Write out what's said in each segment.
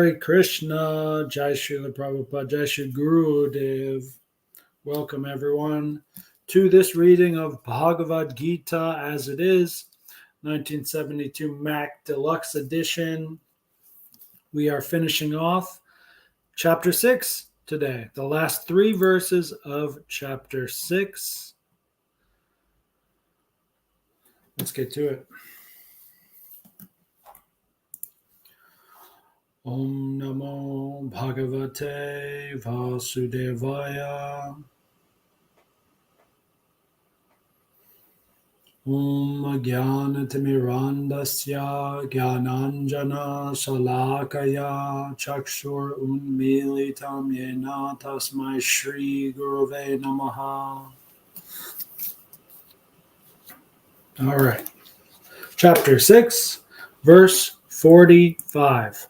Hare Krishna, Jai Srila Prabhupada, Jai Shri Gurudev. Welcome everyone to this reading of Bhagavad Gita as it is, 1972 Mac Deluxe Edition. We are finishing off Chapter 6 today, the last 3 verses of Chapter 6. Let's get to it. Om Namo Bhagavate Vasudevaya. Om Jnanatimirandasya Jnananjana Shalakaya Chakshur Unmilitam Yena Tasmai Shri Guruve Namaha. All right. Chapter 6, verse 45.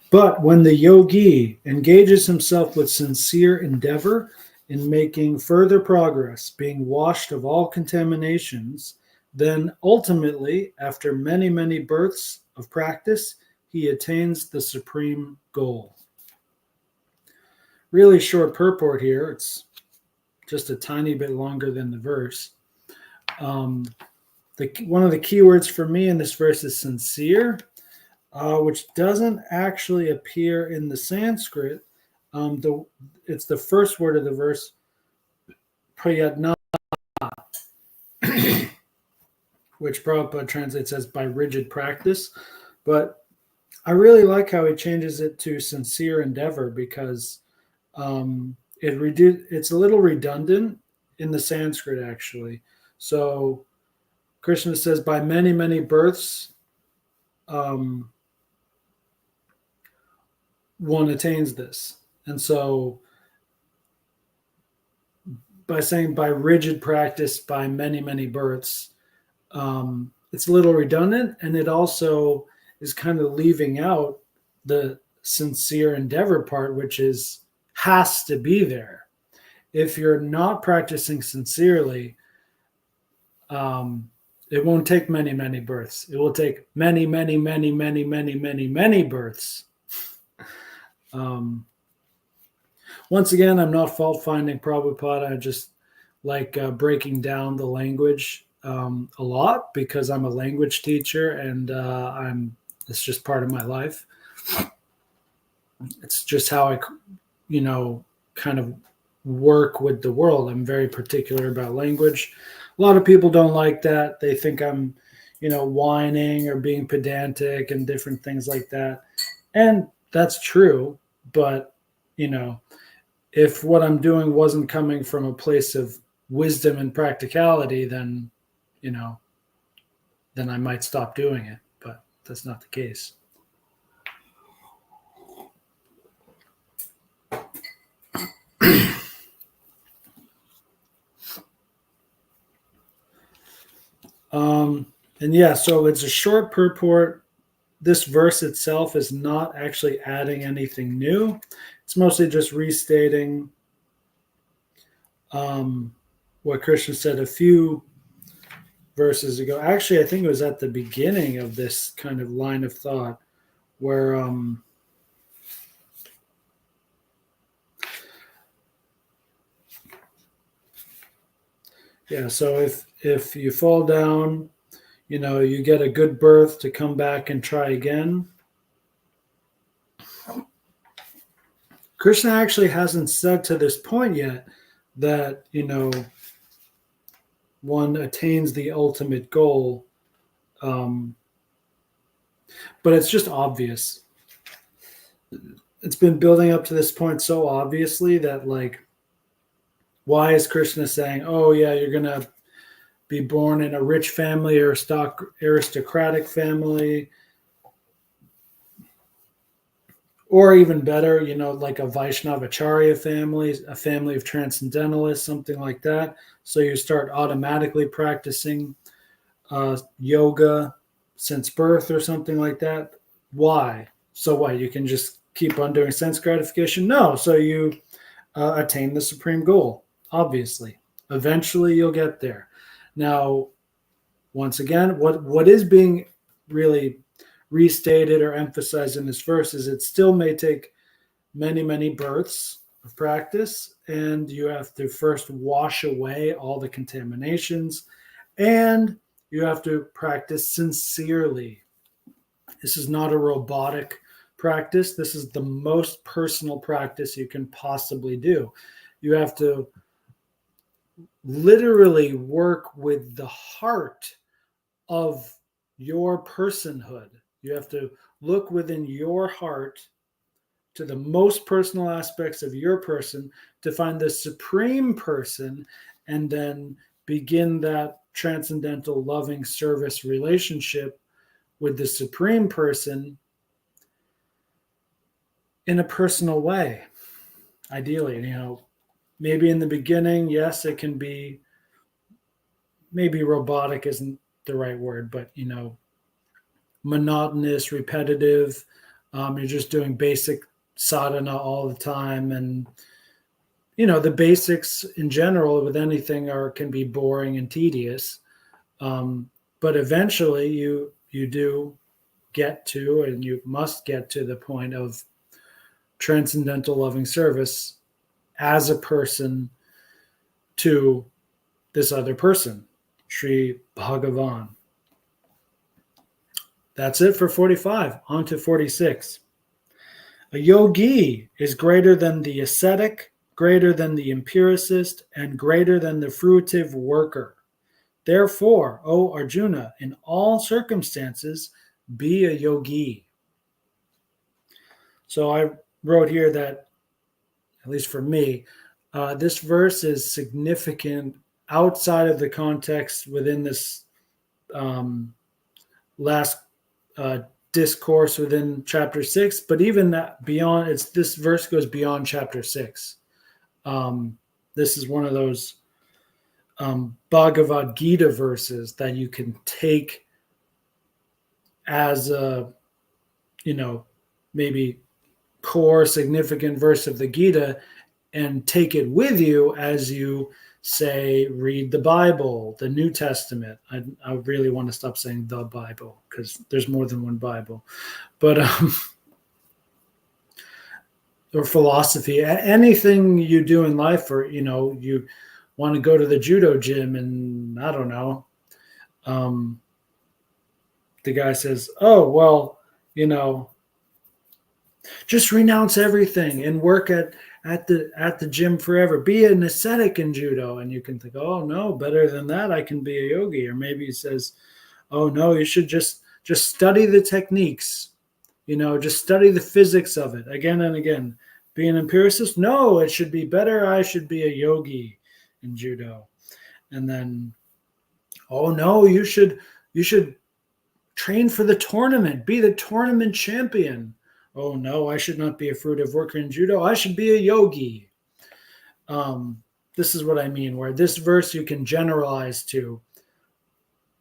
But when the yogi engages himself with sincere endeavor in making further progress, being washed of all contaminations, then ultimately, after many, many births of practice, he attains the supreme goal. Really short purport here. It's just a tiny bit longer than the verse. One of the key words for me in this verse is sincere, which doesn't actually appear in the Sanskrit. It's the first word of the verse, prayatna, which Prabhupada translates as by rigid practice. But I really like how he changes it to sincere endeavor because it's a little redundant in the Sanskrit, actually. So Krishna says, by many, many births, one attains this. And so by saying by rigid practice, by many, many births, it's a little redundant, and it also is kind of leaving out the sincere endeavor part, which has to be there. If you're not practicing sincerely, it won't take many, many births. It will take many, many, many, many, many, many, many births. Once again, I'm not fault finding Prabhupada. I just like breaking down the language a lot because I'm a language teacher and it's just part of my life. It's just how I, kind of work with the world. I'm very particular about language. A lot of people don't like that. They think I'm, whining or being pedantic and different things like that. And that's true. But, if what I'm doing wasn't coming from a place of wisdom and practicality, then, then I might stop doing it. But that's not the case. So it's a short purport. This verse itself is not actually adding anything new. It's mostly just restating what Krishna said a few verses ago. Actually, I think it was at the beginning of this kind of line of thought where so if you fall down, you get a good birth to come back and try again. Krishna actually hasn't said to this point yet that, one attains the ultimate goal. But it's just obvious. It's been building up to this point so obviously that, why is Krishna saying, oh, yeah, you're going to be born in a rich family or aristocratic family, or even better, like a Vaishnavacharya family, a family of transcendentalists, something like that. So you start automatically practicing yoga since birth or something like that. Why? So what? You can just keep on doing sense gratification? No. So you attain the supreme goal, obviously. Eventually you'll get there. Now, once again, what is being really restated or emphasized in this verse is it still may take many, many births of practice, and you have to first wash away all the contaminations, and you have to practice sincerely. This is not a robotic practice. This is the most personal practice you can possibly do. You have to literally work with the heart of your personhood. You have to look within your heart to the most personal aspects of your person to find the supreme person, and then begin that transcendental loving service relationship with the supreme person in a personal way. Ideally, maybe in the beginning, yes, it can be, maybe robotic isn't the right word, but monotonous, repetitive. You're just doing basic sadhana all the time, and the basics in general with anything can be boring and tedious. But eventually, you do get to, and you must get to the point of transcendental loving service as a person to this other person, Sri Bhagavan. That's it for 45. On to 46. A yogi is greater than the ascetic, greater than the empiricist, and greater than the fruitive worker. Therefore, O Arjuna, in all circumstances, be a yogi. So I wrote here that, at least for me, this verse is significant outside of the context within this last discourse within chapter 6, but even beyond. This verse goes beyond chapter 6. This is one of those Bhagavad Gita verses that you can take as a, maybe core significant verse of the Gita, and take it with you as you, say, read the Bible, the New Testament. I really want to stop saying the Bible, because there's more than one Bible. But or philosophy, anything you do in life, or you want to go to the judo gym, and I don't know, the guy says, oh, well, just renounce everything and work at the gym forever. Be an ascetic in judo. And you can think, oh no, better than that, I can be a yogi. Or maybe he says, oh no, you should just study the techniques, just study the physics of it again and again. Be an empiricist? No, it should be better. I should be a yogi in judo. And then, oh no, you should train for the tournament. Be the tournament champion. Oh no, I should not be a fruitive worker in judo. I should be a yogi. This is what I mean, where this verse you can generalize to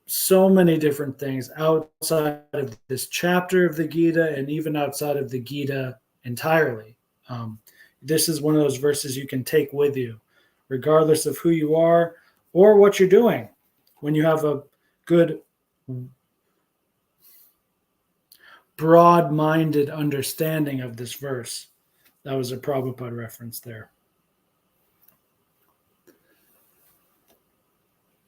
so many different things outside of this chapter of the Gita, and even outside of the Gita entirely. This is one of those verses you can take with you, regardless of who you are or what you're doing. When you have a good, broad-minded understanding of this verse. That was a Prabhupada reference there.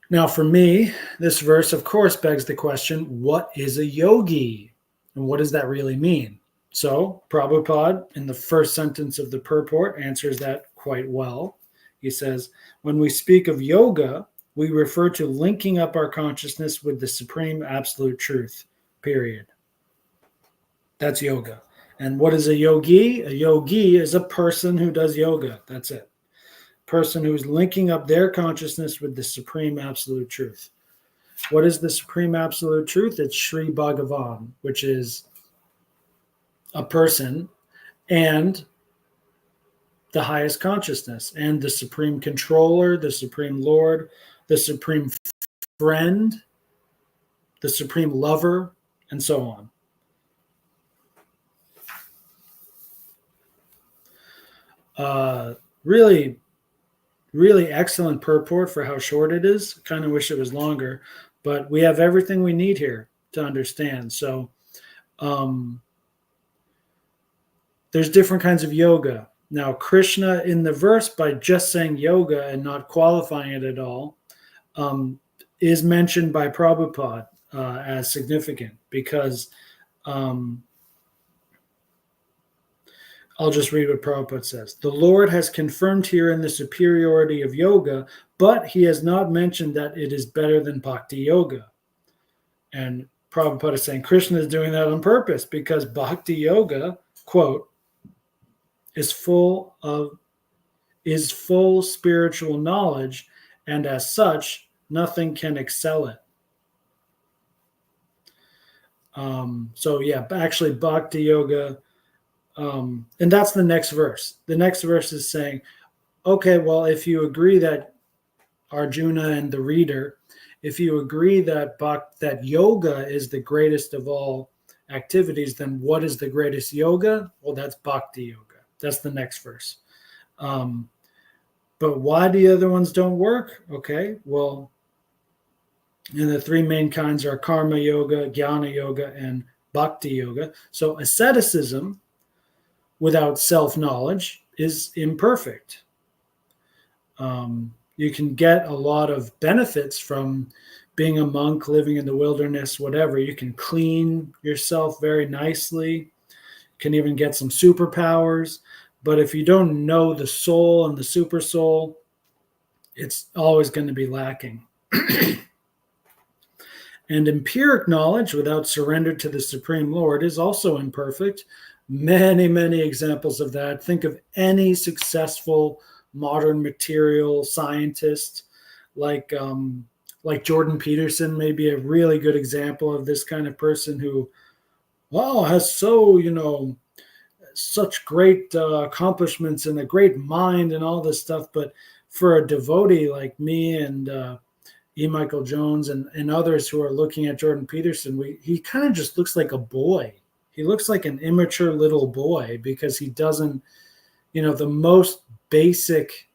Now, for me, this verse, of course, begs the question, what is a yogi? And what does that really mean? So, Prabhupada, in the first sentence of the purport, answers that quite well. He says, when we speak of yoga, we refer to linking up our consciousness with the supreme absolute truth, period. That's yoga. And what is a yogi? A yogi is a person who does yoga. That's it. Person who's linking up their consciousness with the supreme absolute truth. What is the supreme absolute truth? It's Sri Bhagavan, which is a person and the highest consciousness, and the supreme controller, the supreme lord, the supreme friend, the supreme lover, and so on. Really, really excellent purport for how short it is. Kind of wish it was longer, but we have everything we need here to understand. So There's different kinds of yoga. Now, Krishna in the verse, by just saying yoga and not qualifying it at all, is mentioned by Prabhupada as significant because I'll just read what Prabhupada says. The Lord has confirmed herein the superiority of yoga, but he has not mentioned that it is better than bhakti yoga. And Prabhupada is saying Krishna is doing that on purpose because bhakti yoga, quote, is full spiritual knowledge, and as such, nothing can excel it. So yeah, actually bhakti yoga, and that's the next verse. The next verse is saying, okay, well, if you agree that Arjuna and the reader, if you agree that that yoga is the greatest of all activities, then what is the greatest yoga? Well, that's bhakti yoga. That's the next verse. But why the other ones don't work? Okay, well, and the three main kinds are karma yoga, jnana yoga, and bhakti yoga. So asceticism without self-knowledge is imperfect. You can get a lot of benefits from being a monk, living in the wilderness, whatever. You can clean yourself very nicely. You can even get some superpowers. But if you don't know the soul and the super soul, it's always going to be lacking. And empiric knowledge without surrender to the Supreme Lord is also imperfect. Many, many examples of that. Think of any successful modern material scientist like Jordan Peterson may be a really good example of this kind of person who, wow, has such great accomplishments and a great mind and all this stuff. But for a devotee like me and E. Michael Jones and others who are looking at Jordan Peterson, he kind of just looks like a boy. He looks like an immature little boy because he doesn't, the most basic,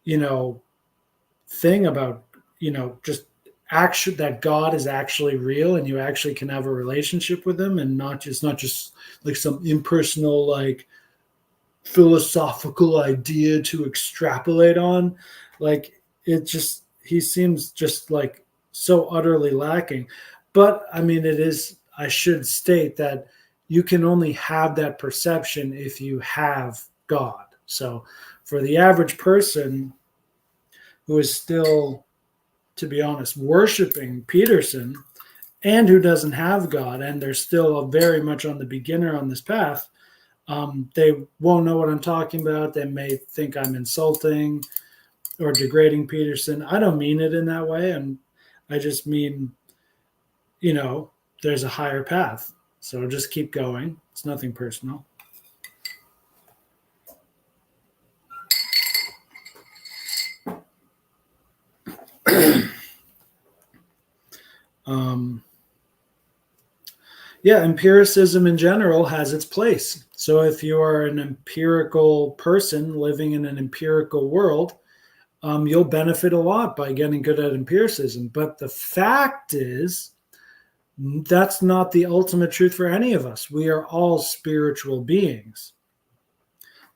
thing about, just action, that God is actually real and you actually can have a relationship with him and not just like some impersonal, like philosophical idea to extrapolate on. Like he seems just like so utterly lacking. But I mean, I should state that you can only have that perception if you have God. So for the average person who is still, to be honest, worshiping Peterson and who doesn't have God, and they're still very much on the beginner on this path, they won't know what I'm talking about. They may think I'm insulting or degrading Peterson. I don't mean it in that way. And I just mean, there's a higher path. So just keep going. It's nothing personal. Empiricism in general has its place. So if you are an empirical person living in an empirical world, you'll benefit a lot by getting good at empiricism. But the fact is, that's not the ultimate truth for any of us. We are all spiritual beings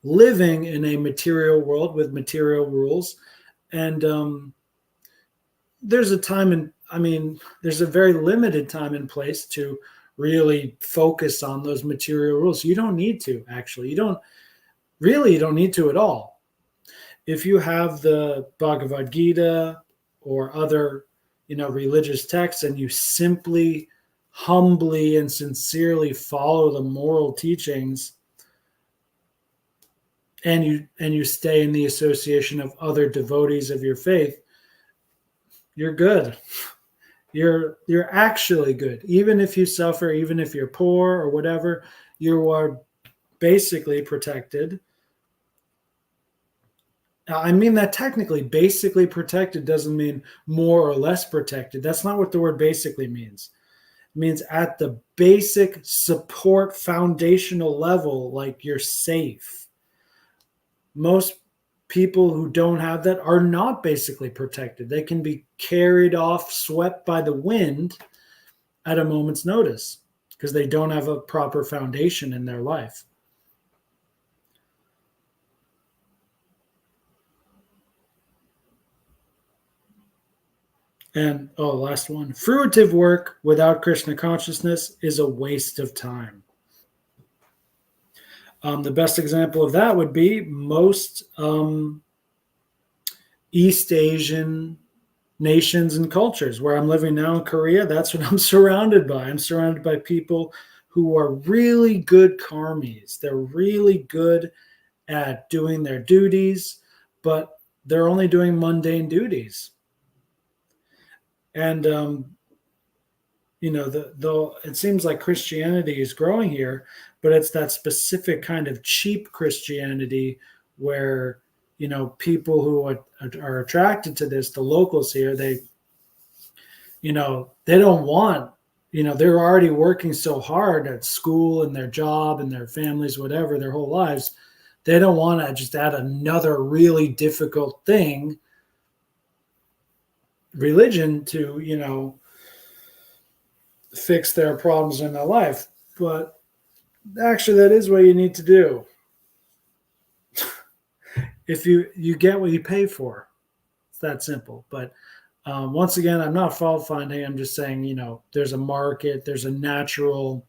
living in a material world with material rules. And there's a very limited time and place to really focus on those material rules. You don't need to, actually. You don't need to at all. If you have the Bhagavad Gita or other, religious texts, and you simply, humbly, and sincerely follow the moral teachings, and you stay in the association of other devotees of your faith, you're good. You're actually good. Even if you suffer, even if you're poor or whatever, you are basically protected. I mean that technically. Basically protected doesn't mean more or less protected. That's not what the word basically means. It means at the basic support foundational level, like you're safe. Most people who don't have that are not basically protected. They can be carried off, swept by the wind at a moment's notice because they don't have a proper foundation in their life. And last one. Fruitive work without Krishna consciousness is a waste of time. The best example of that would be most East Asian nations and cultures. Where I'm living now in Korea, that's what I'm surrounded by. I'm surrounded by people who are really good karmis. They're really good at doing their duties, but they're only doing mundane duties. And though it seems like Christianity is growing here, but it's that specific kind of cheap Christianity where people who are attracted to this, the locals here, they don't want, they're already working so hard at school and their job and their families, whatever, their whole lives. They don't want to just add another really difficult thing, religion, to fix their problems in their life. But actually, that is what you need to do. If you get what you pay for, it's that simple. But once again, I'm not fault finding. I'm just saying, there's a market, there's a natural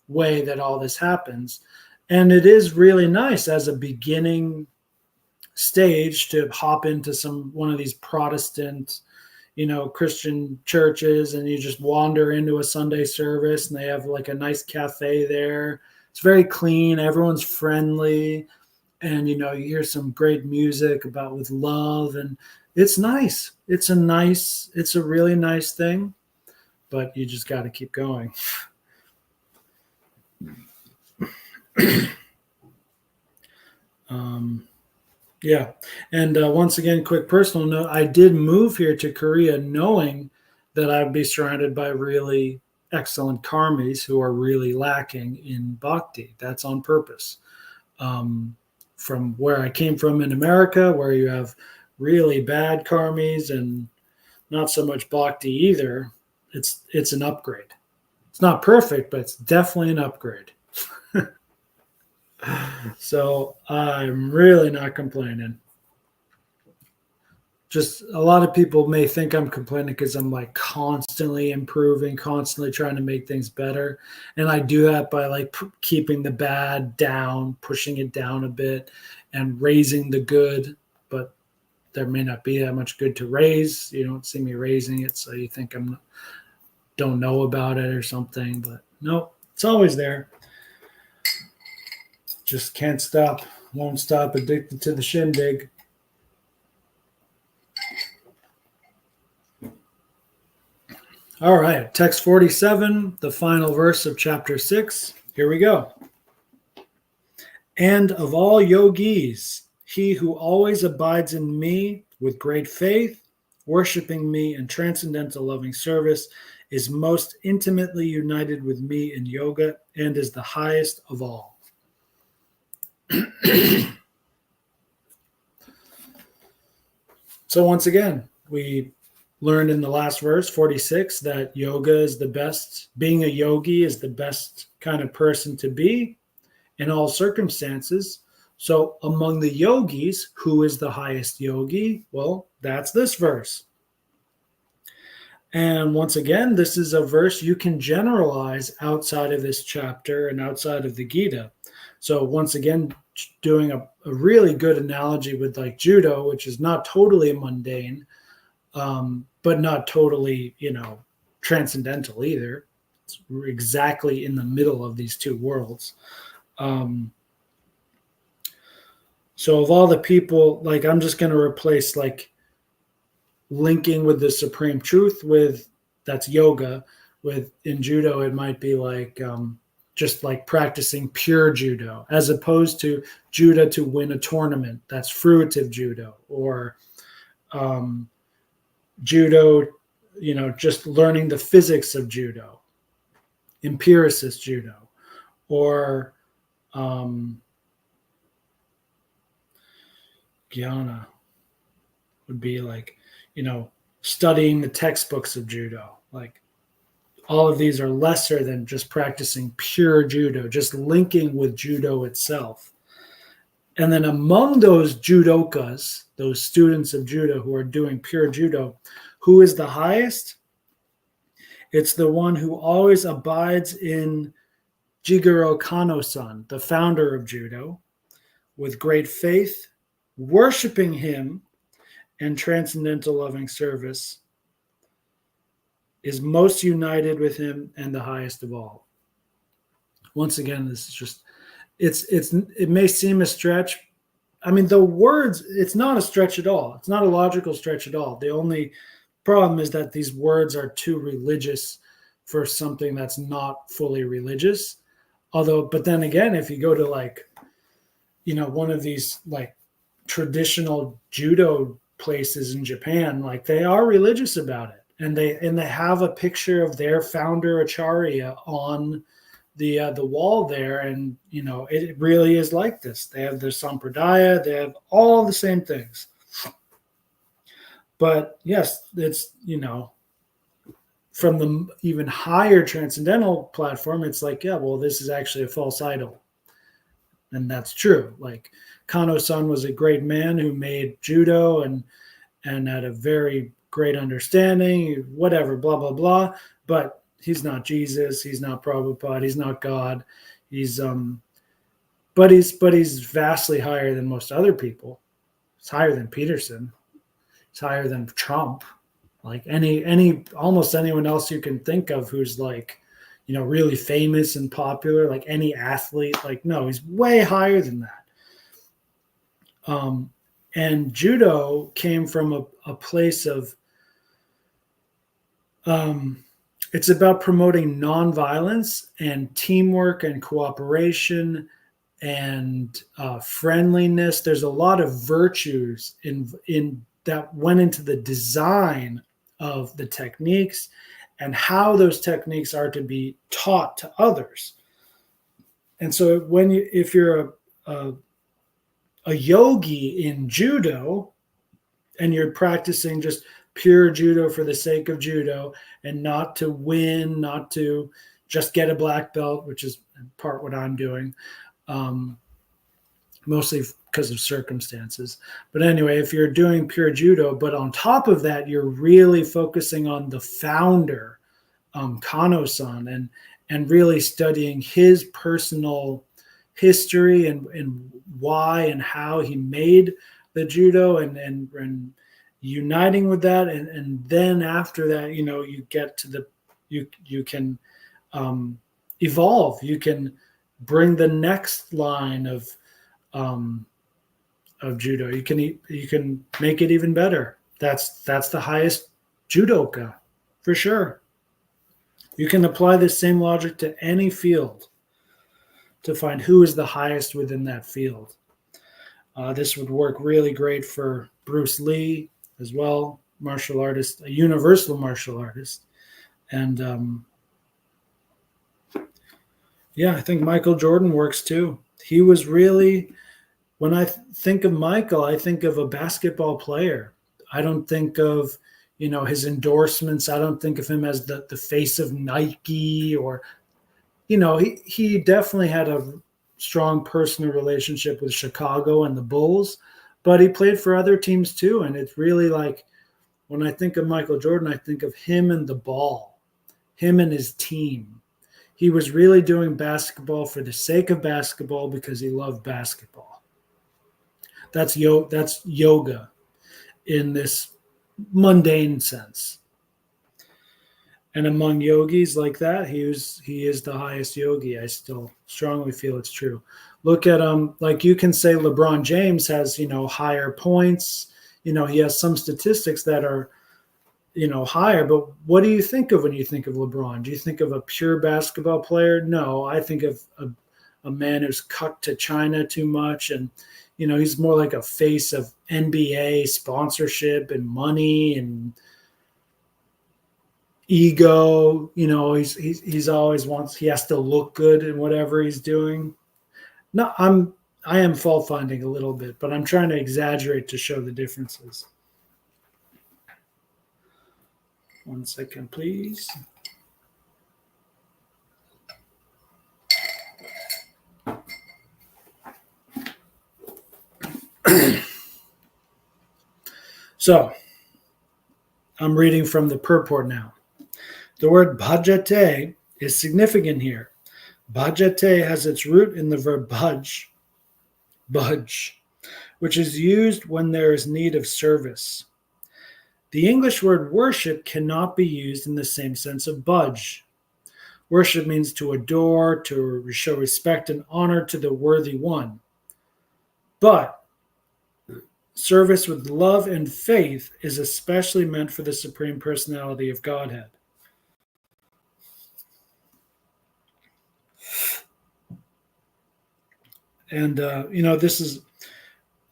way that all this happens. And it is really nice as a beginning stage to hop into one of these Protestant, Christian churches, and you just wander into a Sunday service and they have like a nice cafe there. It's very clean. Everyone's friendly. And, you hear some great music with love, and it's nice. It's a really nice thing, but you just got to keep going. Yeah. And once again, quick personal note, I did move here to Korea knowing that I'd be surrounded by really excellent karmis who are really lacking in bhakti. That's on purpose. From where I came from in America, where you have really bad karmis and not so much bhakti either, it's an upgrade. It's not perfect, but it's definitely an upgrade. So I'm really not complaining. Just a lot of people may think I'm complaining because I'm like constantly improving, constantly trying to make things better. And I do that by like keeping the bad down, pushing it down a bit, and raising the good. But there may not be that much good to raise. You don't see me raising it, so you think don't know about it or something. But no, it's always there. Just can't stop, won't stop, addicted to the shindig. All right, text 47, the final verse of chapter 6. Here we go. And of all yogis, he who always abides in me with great faith, worshiping me in transcendental loving service, is most intimately united with me in yoga and is the highest of all. So once again, we learned in the last verse, 46, that yoga is the best, being a yogi is the best kind of person to be in all circumstances. So among the yogis, who is the highest yogi? Well, that's this verse. And once again, this is a verse you can generalize outside of this chapter and outside of the Gita. So once again, doing a really good analogy with like judo, which is not totally mundane, but not totally, transcendental either. It's exactly in the middle of these two worlds. So of all the people, like I'm just going to replace like linking with the supreme truth with that's yoga. With in judo, it might be like just like practicing pure judo, as opposed to judo to win a tournament. That's fruitive judo, or judo, just learning the physics of judo, empiricist judo, or Jnana would be like, studying the textbooks of judo, like all of these are lesser than just practicing pure judo, just linking with judo itself. And then among those judokas, those students of judo who are doing pure judo, who is the highest? It's the one who always abides in Jigoro Kano-san, the founder of judo, with great faith, worshiping him and transcendental loving service, is most united with him and the highest of all. Once again, this is just it may seem a stretch. I mean, the words, it's not a stretch at all. It's not a logical stretch at all. The only problem is that these words are too religious for something that's not fully religious. Although, but then again, if you go to like, one of these like traditional judo places in Japan, like they are religious about it. And they have a picture of their founder Acharya on the wall there, and it really is like this. They have their sampradaya, they have all the same things. But yes, it's from the even higher transcendental platform, it's like, yeah, well, this is actually a false idol, and that's true. Like Kano-san was a great man who made judo and had a very great understanding, whatever, blah blah blah. But he's not Jesus. He's not Prabhupada. He's not God. He's but he's vastly higher than most other people. He's higher than Peterson. He's higher than Trump. Like almost anyone else you can think of who's like, really famous and popular. Like any athlete. Like no, he's way higher than that. And judo came from a place of. It's about promoting nonviolence and teamwork and cooperation and friendliness. There's a lot of virtues in that went into the design of the techniques and how those techniques are to be taught to others. And so if you're a yogi in judo and you're practicing just pure judo for the sake of judo and not to win, not to just get a black belt, which is in part what I'm doing, mostly because of circumstances. But anyway, if you're doing pure judo, but on top of that, you're really focusing on the founder, Kano-san, and really studying his personal history and why and how he made the judo and uniting with that, and then after that, you get to you can evolve. You can bring the next line of judo. You can make it even better. That's the highest judoka for sure. You can apply the same logic to any field to find who is the highest within that field. This would work really great for Bruce Lee as well, martial artist, a universal martial artist. And I think Michael Jordan works too. He was really, when I think of Michael, I think of a basketball player. I don't think of, his endorsements. I don't think of him as the face of Nike or, he definitely had a strong personal relationship with Chicago and the Bulls, but he played for other teams too. And it's really like, when I think of Michael Jordan, I think of him and the ball, him and his team. He was really doing basketball for the sake of basketball because he loved basketball. That's yoga in this mundane sense. And among yogis like that, he is the highest yogi. I still strongly feel it's true. Look at like you can say LeBron James has, higher points. He has some statistics that are, higher. But what do you think of when you think of LeBron? Do you think of a pure basketball player? No, I think of a man who's cut to China too much, and he's more like a face of NBA sponsorship and money and ego. He's always he has to look good in whatever he's doing. No, I am fault finding a little bit, but I'm trying to exaggerate to show the differences. 1 second, please. So, I'm reading from the purport now. The word bhajate is significant here. Bhajate has its root in the verb budge, which is used when there is need of service. The English word worship cannot be used in the same sense of budge. Worship means to adore, to show respect and honor to the worthy one. But service with love and faith is especially meant for the Supreme Personality of Godhead. And, this is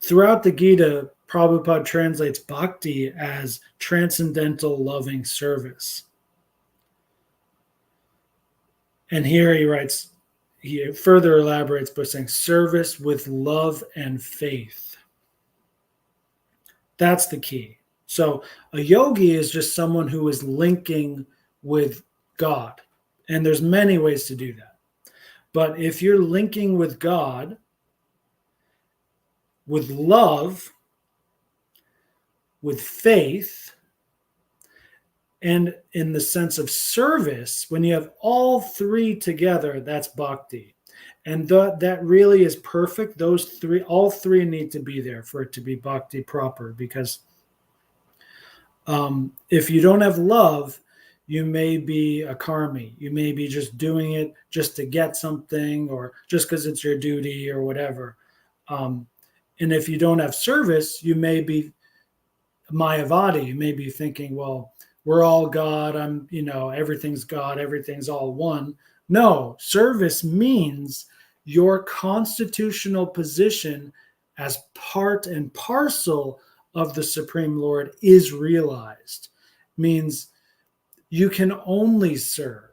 throughout the Gita, Prabhupada translates bhakti as transcendental loving service. And here he further elaborates by saying service with love and faith. That's the key. So a yogi is just someone who is linking with God. And there's many ways to do that. But if you're linking with God, with love, with faith, and in the sense of service, when you have all three together, that's bhakti. And that really is perfect. All three need to be there for it to be bhakti proper, because if you don't have love, you may be a karmi. You may be just doing it just to get something, or just because it's your duty or whatever. And if you don't have service, you may be Mayavadi. You may be thinking, well, we're all God. Everything's God. Everything's all one. No, service means your constitutional position as part and parcel of the Supreme Lord is realized. Means you can only serve.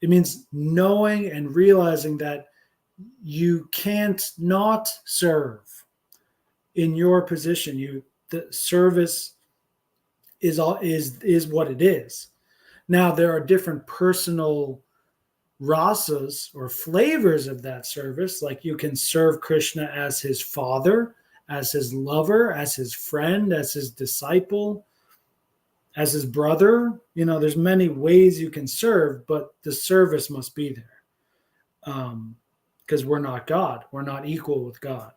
It means knowing and realizing that you can't not serve in your position. The service is what it is. Now there are different personal rasas or flavors of that service. Like you can serve Krishna as his father, as his lover, as his friend, as his disciple, as his brother. There's many ways you can serve, but the service must be there. Because we're not God. We're not equal with God.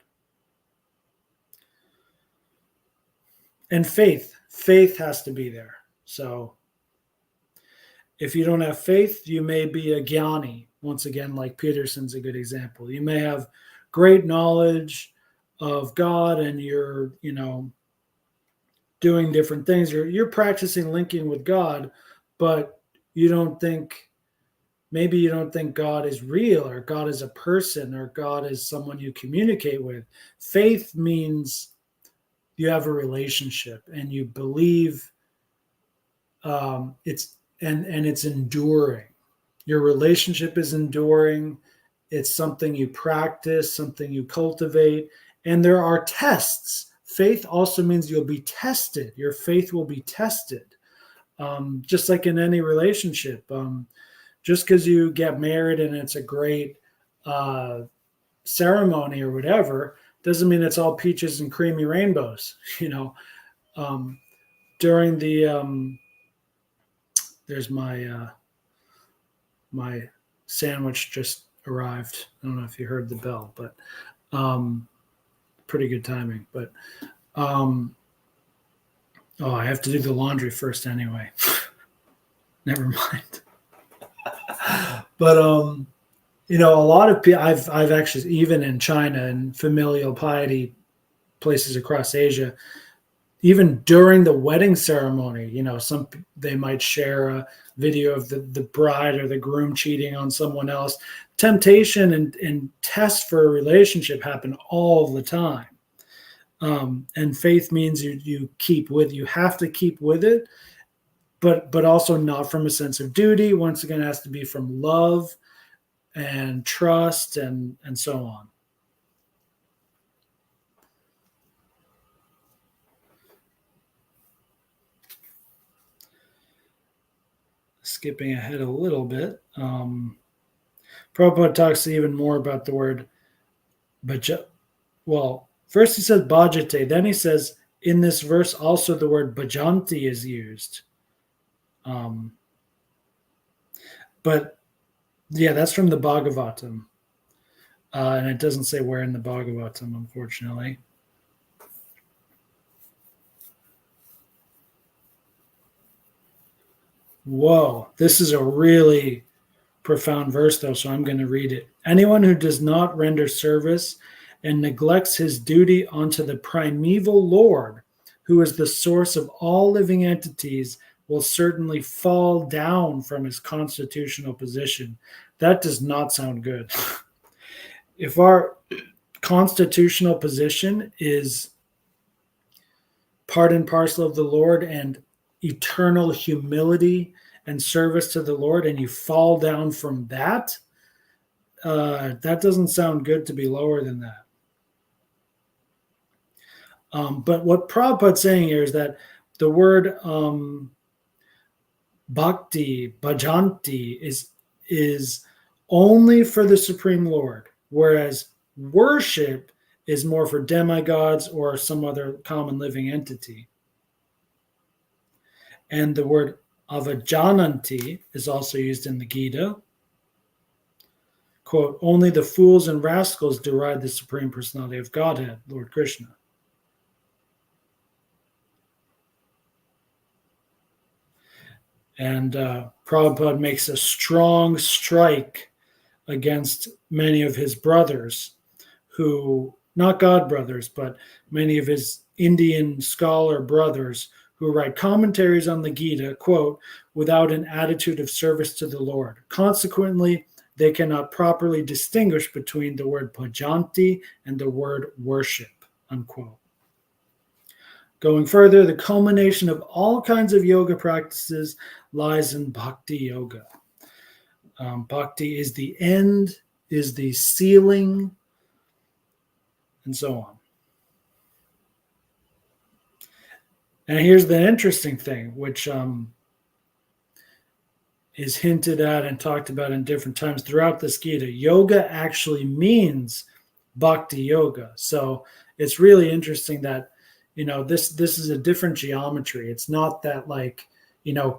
And faith has to be there. So if you don't have faith, you may be a jnani. Once again, like Peterson's a good example. You may have great knowledge of God, and you're, doing different things. You're practicing linking with God, but maybe you don't think God is real, or God is a person, or God is someone you communicate with. Faith means you have a relationship and you believe it's enduring. Your relationship is enduring. It's something you practice, something you cultivate, and there are tests. Faith also means you'll be tested. Your faith will be tested, just like in any relationship. Just because you get married and it's a great ceremony or whatever, doesn't mean it's all peaches and creamy rainbows. During the there's my sandwich just arrived. I don't know if you heard the bell, but pretty good timing. But I have to do the laundry first anyway. Never mind. But a lot of people, I've actually, even in China and familial piety places across Asia, even during the wedding ceremony, they might share a video of the bride or the groom cheating on someone else. Temptation and tests for a relationship happen all the time. And faith means you have to keep with it, but also not from a sense of duty. Once again, it has to be from love and trust and so on. Skipping ahead a little bit, Prabhupada talks even more about the word bhaja. Well, First he says bhajate, then he says in this verse also the word bhajanti is used. But yeah, that's from the Bhagavatam. And it doesn't say where in the Bhagavatam, unfortunately. Whoa, this is a really profound verse, though, so I'm going to read it. Anyone who does not render service and neglects his duty unto the primeval Lord, who is the source of all living entities, will certainly fall down from his constitutional position. That does not sound good. If our constitutional position is part and parcel of the Lord and eternal humility and service to the Lord, and you fall down from that, that doesn't sound good to be lower than that. But what Prabhupada's saying here is that the word bhakti, bhajanti, is only for the Supreme Lord, whereas worship is more for demigods or some other common living entity. And the word avajananti is also used in the Gita. Quote, only the fools and rascals deride the Supreme Personality of Godhead, Lord Krishna. And Prabhupada makes a strong strike against many of his brothers who, not God brothers, but many of his Indian scholar brothers who write commentaries on the Gita, quote, without an attitude of service to the Lord. Consequently, they cannot properly distinguish between the word bhajanti and the word worship, unquote. Going further, the culmination of all kinds of yoga practices lies in bhakti yoga. Bhakti is the end, is the ceiling, and so on. And here's the interesting thing, which is hinted at and talked about in different times throughout this Gita. Yoga actually means bhakti yoga. So it's really interesting that, this is a different geometry. It's not that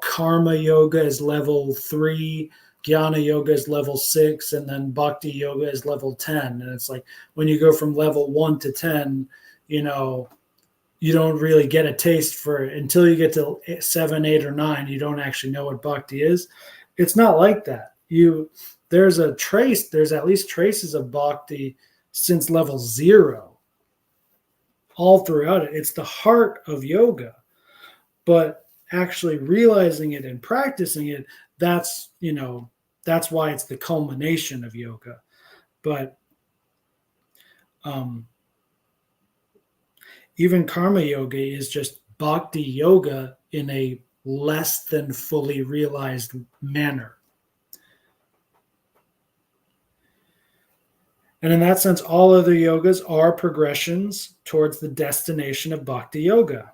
karma yoga is level 3, jnana yoga is level 6, and then bhakti yoga is level 10. And it's like when you go from level 1 to 10, you don't really get a taste for it until you get to 7, 8, or 9. You don't actually know what bhakti is. It's not like that. There's at least traces of bhakti since level 0. All throughout it. It's the heart of yoga. But actually realizing it and practicing it, that's why it's the culmination of yoga. But even karma yoga is just bhakti yoga in a less than fully realized manner. And in that sense, all other yogas are progressions towards the destination of bhakti yoga.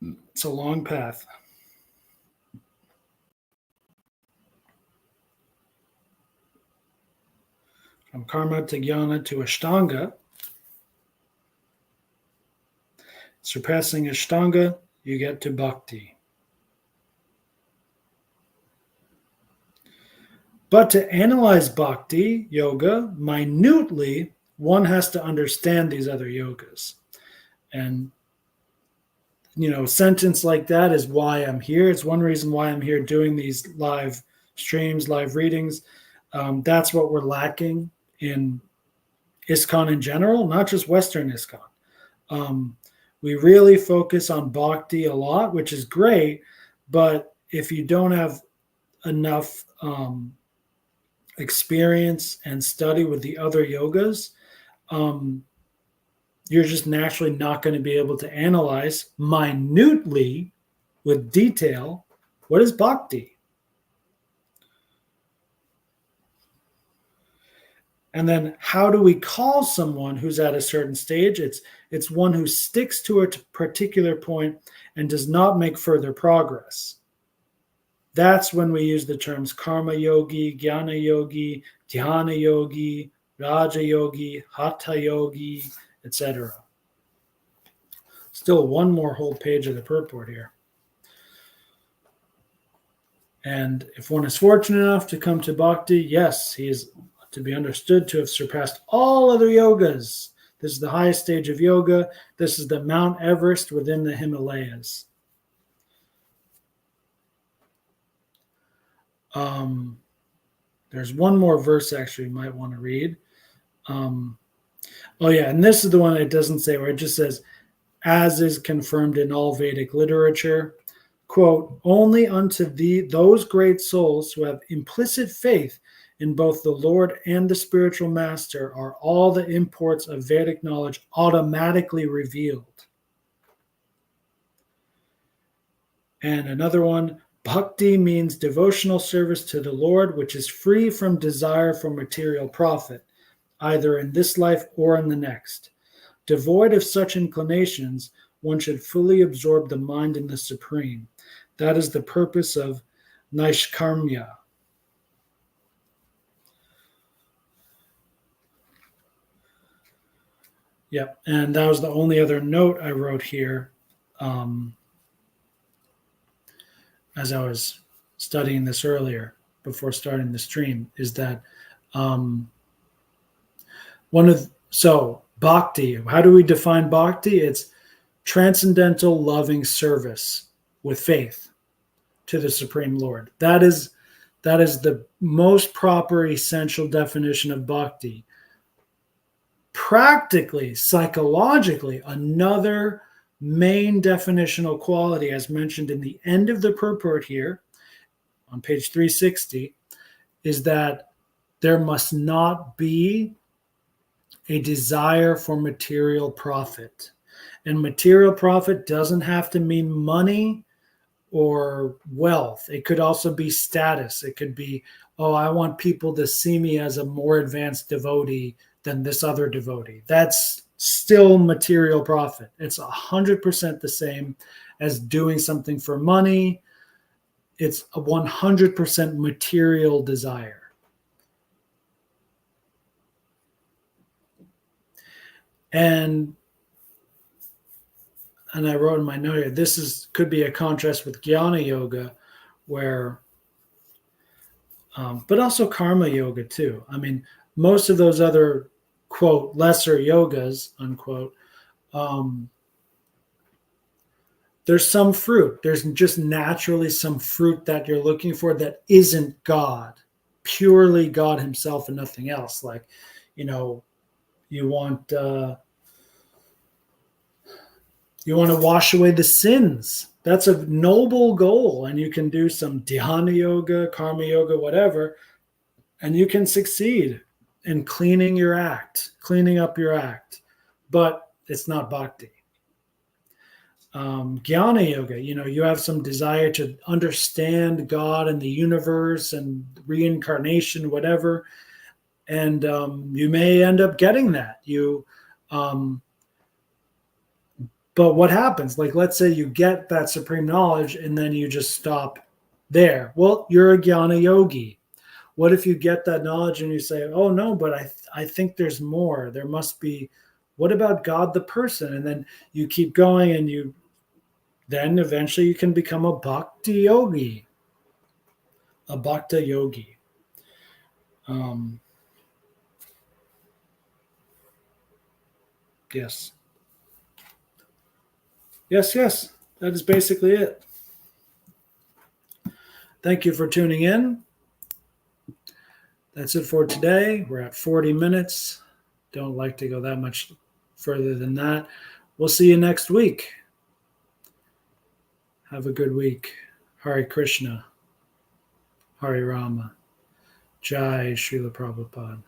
It's a long path. From karma to jnana to ashtanga. Surpassing ashtanga, you get to bhakti. But to analyze bhakti yoga minutely, one has to understand these other yogas. And, a sentence like that is why I'm here. It's one reason why I'm here doing these live streams, live readings. That's what we're lacking in ISKCON in general, not just Western ISKCON. We really focus on bhakti a lot, which is great. But if you don't have enough experience and study with the other yogas, you're just naturally not going to be able to analyze minutely with detail what is bhakti. And then how do we call someone who's at a certain stage? It's one who sticks to a particular point and does not make further progress. That's when we use the terms karma yogi, jnana yogi, dhyana yogi, Raja Yogi, Hatha Yogi, etc. Still one more whole page of the purport here. And if one is fortunate enough to come to bhakti, yes, he is to be understood to have surpassed all other yogas. This is the highest stage of yoga. This is the Mount Everest within the Himalayas. There's one more verse actually you might want to read. And this is the one it doesn't say, where it just says, as is confirmed in all Vedic literature, quote, only unto those great souls who have implicit faith in both the Lord and the spiritual master are all the imports of Vedic knowledge automatically revealed. And another one, bhakti means devotional service to the Lord, which is free from desire for material profit, either in this life or in the next. Devoid of such inclinations, one should fully absorb the mind in the Supreme. That is the purpose of Naishkarmya. Yep, and that was the only other note I wrote here as I was studying this earlier before starting the stream, is that bhakti, how do we define bhakti? It's transcendental loving service with faith to the Supreme Lord. That is the most proper, essential definition of bhakti. Practically, psychologically, another main definitional quality, as mentioned in the end of the purport here on page 360, is that there must not be a desire for material profit. And material profit doesn't have to mean money or wealth. It could also be status. It could be, oh, I want people to see me as a more advanced devotee than this other devotee. That's still material profit. It's 100% the same as doing something for money. It's a 100% material desire. And I wrote in my note here, this could be a contrast with Jnana Yoga, where, but also Karma Yoga too. I mean, most of those other, quote, lesser yogas, unquote, there's some fruit. There's just naturally some fruit that you're looking for that isn't God, purely God himself and nothing else. Like, you want to wash away the sins. That's a noble goal. And you can do some dhyana yoga, karma yoga, whatever, and you can succeed in cleaning up your act. But it's not bhakti. Jnana yoga, you have some desire to understand God and the universe and reincarnation, whatever. And you may end up getting that. But what happens? Like, let's say you get that supreme knowledge and then you just stop there. Well, you're a jnana yogi. What if you get that knowledge and you say, oh, no, but I think there's more. There must be. What about God the person? And then you keep going and then eventually you can become a bhakti yogi, a bhakta yogi. Yes. Yes. That is basically it. Thank you for tuning in. That's it for today. We're at 40 minutes. Don't like to go that much further than that. We'll see you next week. Have a good week. Hare Krishna. Hare Rama. Jai Srila Prabhupada.